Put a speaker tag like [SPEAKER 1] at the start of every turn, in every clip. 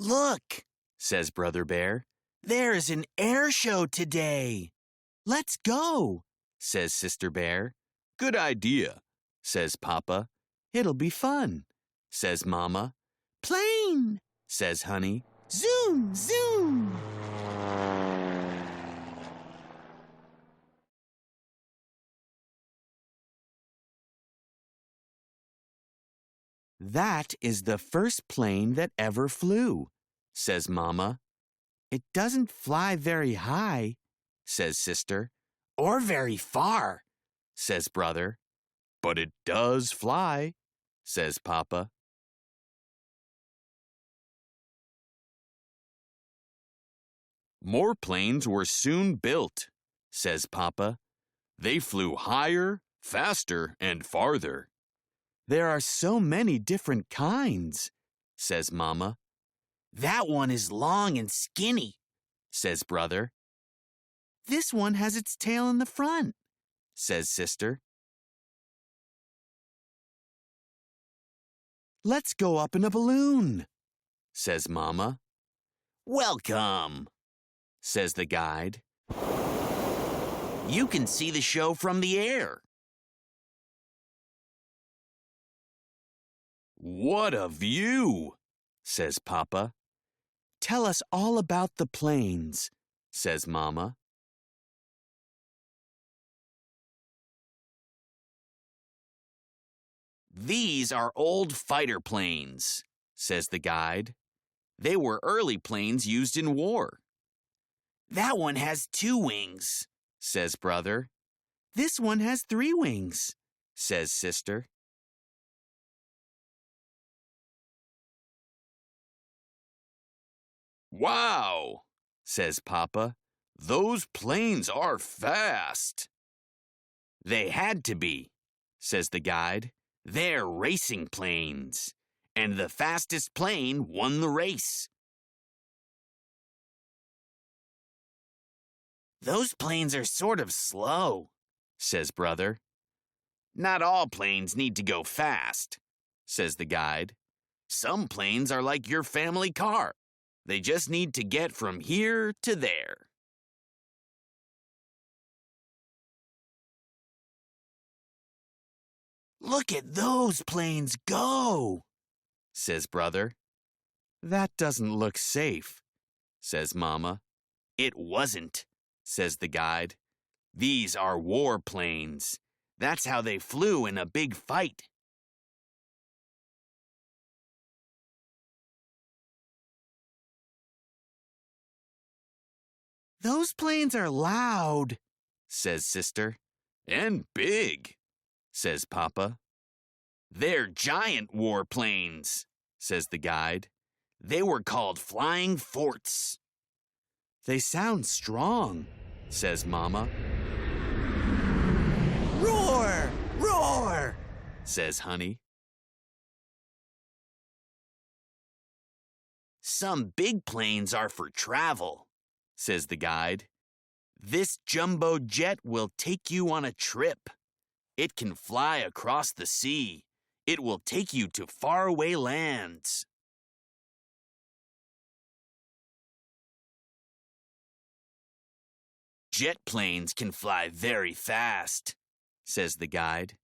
[SPEAKER 1] Look, says Brother Bear. There's an air show today. Let's go, says Sister Bear.
[SPEAKER 2] Good idea,
[SPEAKER 1] says Papa. It'll be fun, says Mama. Plane, says Honey. Zoom, zoom. That is the first plane that ever flew, says Mama. It doesn't fly very high, says Sister. Or very far, says Brother.
[SPEAKER 2] but it does fly,
[SPEAKER 1] says Papa.
[SPEAKER 2] More planes were soon built,
[SPEAKER 1] says Papa.
[SPEAKER 2] They flew higher, faster, and farther.
[SPEAKER 1] There are so many different kinds, says Mama. That one is long and skinny, says Brother. This one has its tail in the front, says Sister. Let's go up in a balloon, says Mama. Welcome, says the guide. You can see the show from the air.
[SPEAKER 2] What a view,
[SPEAKER 1] says Papa. Tell us all about the planes, says Mama. These are old fighter planes, says the guide. They were early planes used in war. That one has 2 wings, says Brother. This one has 3 wings, says Sister.
[SPEAKER 2] Wow,
[SPEAKER 1] says Papa.
[SPEAKER 2] Those planes are fast.
[SPEAKER 1] They had to be, says the guide. They're racing planes, and the fastest plane won the race. Those planes are sort of slow, says Brother. Not all planes need to go fast, says the guide. Some planes are like your family car. They just need to get from here to there. Look at those planes go, says Brother. That doesn't look safe, says Mama. It wasn't, says the guide. These are war planes. That's how they flew in a big fight. Those planes are loud, says Sister.
[SPEAKER 2] And big,
[SPEAKER 1] says Papa. They're giant war planes, says the guide. They were called flying forts. They sound strong, says Mama. Roar! Roar! says Honey. Some big planes are for travel, says the guide. This jumbo jet will take you on a trip. It can fly across the sea. It will take you to faraway lands. Jet planes can fly very fast, says the guide.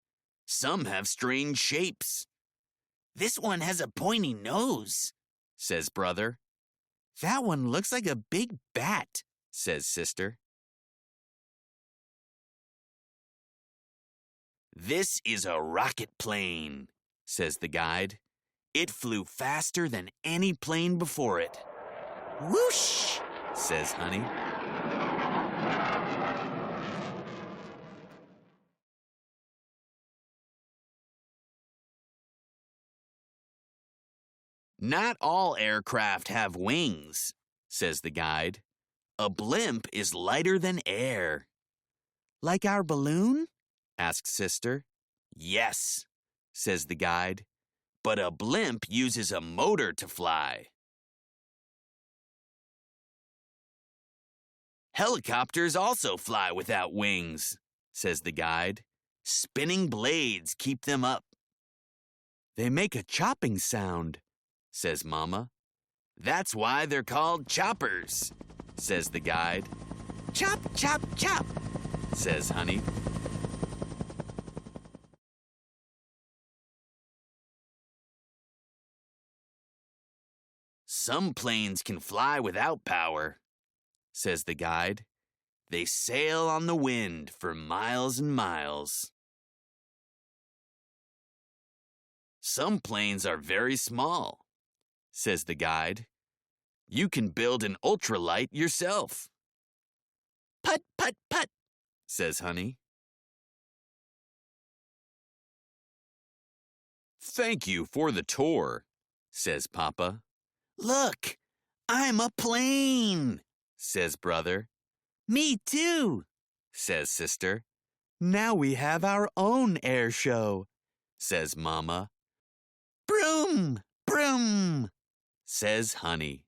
[SPEAKER 1] Some have strange shapes. This one has a pointy nose, says Brother. That one looks like a big bat, says Sister. This is a rocket plane, says the guide. It flew faster than any plane before it. Whoosh, says Honey. Not all aircraft have wings, says the guide. A blimp is lighter than air. Like our balloon? asks Sister. Yes, says the guide. But a blimp uses a motor to fly. Helicopters also fly without wings, says the guide. Spinning blades keep them up. They make a chopping sound, says Mama. That's why they're called choppers, says the guide. Chop, chop, chop, says Honey. Some planes can fly without power, says the guide. They sail on the wind for miles and miles. Some planes are very small, says the guide. You can build an ultralight yourself. Put, put, put, says Honey.
[SPEAKER 2] Thank you for the tour,
[SPEAKER 1] says Papa. Look, I'm a plane, says Brother. Me too, says Sister. Now we have our own air show, says Mama. Broom, broom, says Honey.